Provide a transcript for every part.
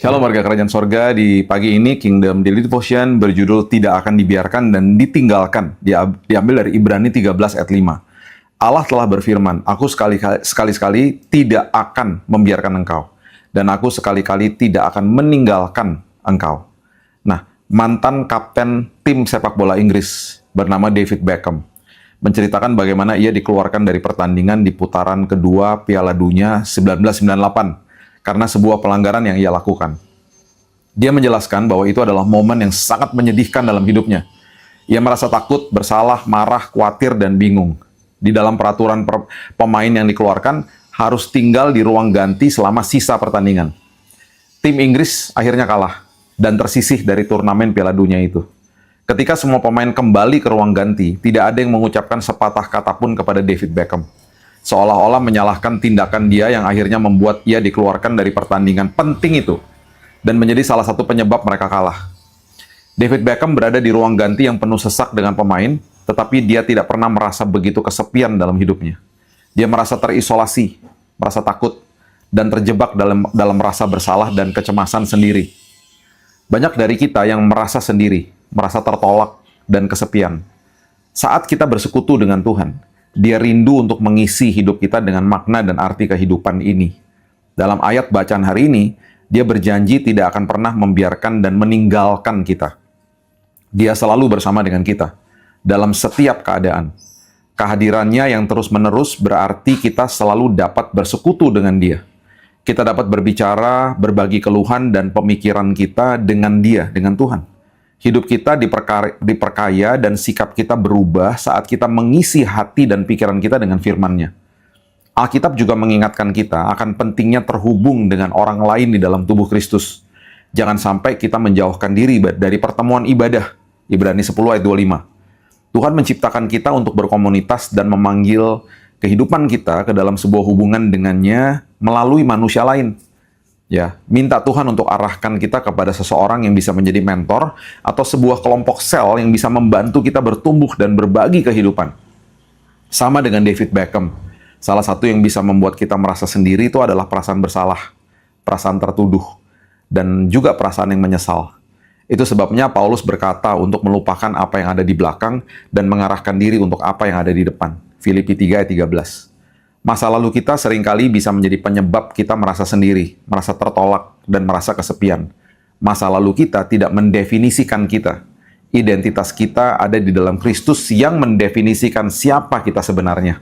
Shalom warga kerajaan sorga, di pagi ini Kingdom Daily Devotion berjudul Tidak Akan Dibiarkan dan Ditinggalkan, diambil dari Ibrani 13 ayat 5. Allah telah berfirman, aku sekali-kali tidak akan membiarkan engkau, dan aku sekali-kali tidak akan meninggalkan engkau. Nah, mantan kapten tim sepak bola Inggris bernama David Beckham menceritakan bagaimana ia dikeluarkan dari pertandingan di putaran kedua Piala Dunia 1998 karena sebuah pelanggaran yang ia lakukan. Dia menjelaskan bahwa itu adalah momen yang sangat menyedihkan dalam hidupnya. Ia merasa takut, bersalah, marah, khawatir, dan bingung. Di dalam peraturan pemain yang dikeluarkan, harus tinggal di ruang ganti selama sisa pertandingan. Tim Inggris akhirnya kalah dan tersisih dari turnamen Piala Dunia itu. Ketika semua pemain kembali ke ruang ganti, tidak ada yang mengucapkan sepatah kata pun kepada David Beckham. Seolah-olah menyalahkan tindakan dia yang akhirnya membuat ia dikeluarkan dari pertandingan penting itu dan menjadi salah satu penyebab mereka kalah. David Beckham berada di ruang ganti yang penuh sesak dengan pemain, tetapi dia tidak pernah merasa begitu kesepian dalam hidupnya. Dia merasa terisolasi, merasa takut, dan terjebak dalam rasa bersalah dan kecemasan sendiri. Banyak dari kita yang merasa sendiri, merasa tertolak, dan kesepian. Saat kita bersekutu dengan Tuhan, Dia rindu untuk mengisi hidup kita dengan makna dan arti kehidupan ini. Dalam ayat bacaan hari ini, Dia berjanji tidak akan pernah membiarkan dan meninggalkan kita. Dia selalu bersama dengan kita dalam setiap keadaan. Kehadirannya yang terus-menerus berarti kita selalu dapat bersekutu dengan Dia. Kita dapat berbicara, berbagi keluhan dan pemikiran kita dengan Dia, dengan Tuhan. Hidup kita diperkaya dan sikap kita berubah saat kita mengisi hati dan pikiran kita dengan firman-Nya. Alkitab juga mengingatkan kita akan pentingnya terhubung dengan orang lain di dalam tubuh Kristus. Jangan sampai kita menjauhkan diri dari pertemuan ibadah. Ibrani 10 ayat 25. Tuhan menciptakan kita untuk berkomunitas dan memanggil kehidupan kita ke dalam sebuah hubungan dengannya melalui manusia lain. Ya, minta Tuhan untuk arahkan kita kepada seseorang yang bisa menjadi mentor atau sebuah kelompok sel yang bisa membantu kita bertumbuh dan berbagi kehidupan. Sama dengan David Beckham, salah satu yang bisa membuat kita merasa sendiri itu adalah perasaan bersalah, perasaan tertuduh, dan juga perasaan yang menyesal. Itu sebabnya Paulus berkata untuk melupakan apa yang ada di belakang dan mengarahkan diri untuk apa yang ada di depan. Filipi 3 ayat 13. Masa lalu kita seringkali bisa menjadi penyebab kita merasa sendiri, merasa tertolak, dan merasa kesepian. Masa lalu kita tidak mendefinisikan kita. Identitas kita ada di dalam Kristus yang mendefinisikan siapa kita sebenarnya.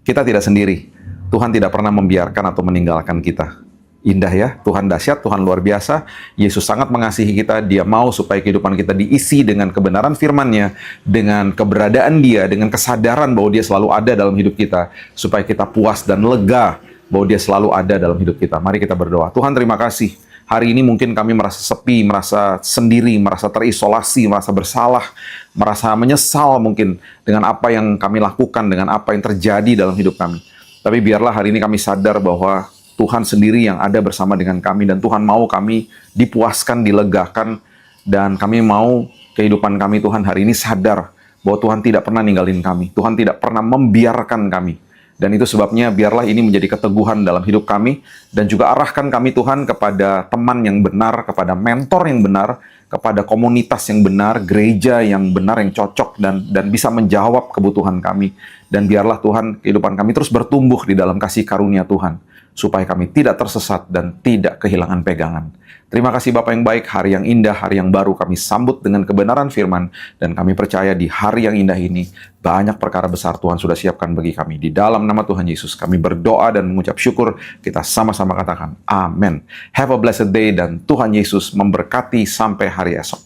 Kita tidak sendiri. Tuhan tidak pernah membiarkan atau meninggalkan kita. Indah ya, Tuhan dahsyat, Tuhan luar biasa. Yesus sangat mengasihi kita, Dia mau supaya kehidupan kita diisi dengan kebenaran firman-Nya, dengan keberadaan Dia, dengan kesadaran bahwa Dia selalu ada dalam hidup kita, supaya kita puas dan lega bahwa Dia selalu ada dalam hidup kita. Mari kita berdoa. Tuhan, terima kasih. Hari ini mungkin kami merasa sepi, merasa sendiri, merasa terisolasi, merasa bersalah, merasa menyesal mungkin dengan apa yang kami lakukan, dengan apa yang terjadi dalam hidup kami. Tapi biarlah hari ini kami sadar bahwa Tuhan sendiri yang ada bersama dengan kami, dan Tuhan mau kami dipuaskan, dilegakan, dan kami mau kehidupan kami Tuhan hari ini sadar bahwa Tuhan tidak pernah ninggalin kami. Tuhan tidak pernah membiarkan kami. Dan itu sebabnya biarlah ini menjadi keteguhan dalam hidup kami, dan juga arahkan kami Tuhan kepada teman yang benar, kepada mentor yang benar, kepada komunitas yang benar, gereja yang benar, yang cocok, dan bisa menjawab kebutuhan kami. Dan biarlah Tuhan kehidupan kami terus bertumbuh di dalam kasih karunia Tuhan, supaya kami tidak tersesat dan tidak kehilangan pegangan. Terima kasih Bapa yang baik, hari yang indah, hari yang baru kami sambut dengan kebenaran firman, dan kami percaya di hari yang indah ini, banyak perkara besar Tuhan sudah siapkan bagi kami. Di dalam nama Tuhan Yesus, kami berdoa dan mengucap syukur, kita sama-sama katakan, Amin. Have a blessed day, dan Tuhan Yesus memberkati sampai hari esok.